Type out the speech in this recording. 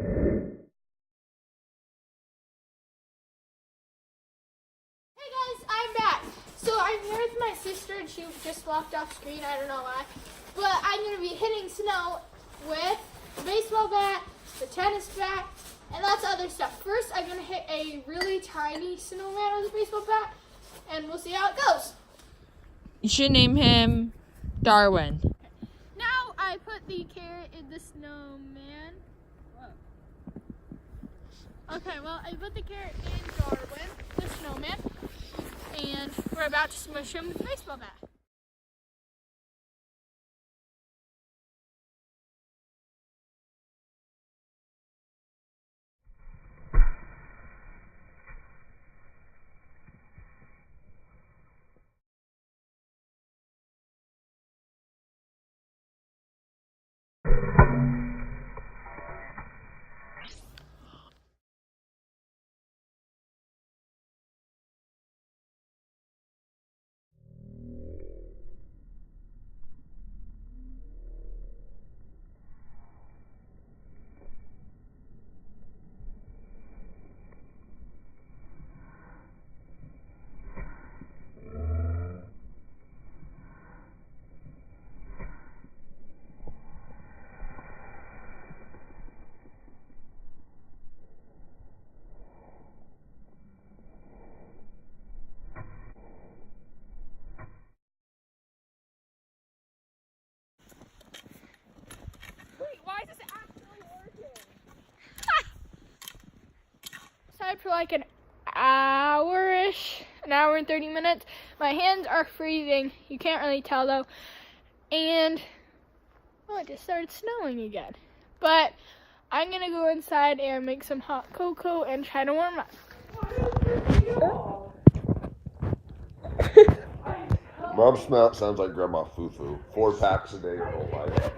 Hey guys, I'm back. So I'm here with my sister and she just walked off screen, I don't know why. But I'm going to be hitting snow with the baseball bat, the tennis bat, and lots of other stuff. First, I'm going to hit a really tiny snowman with a baseball bat, and we'll see how it goes. You should name him Darwin. Now I put the carrot in the snowman. Whoa. Okay, well, I put the carrot in Darwin, the snowman, and we're about to smush him with a baseball bat. Why is this actually working? Aside for like an hour-ish, an hour and 30 minutes. My hands are freezing. You can't really tell though. And, well, it just started snowing again. But I'm gonna go inside and make some hot cocoa and try to warm up. Mom sounds like Grandma Foo-Foo. 4 packs a day her whole life.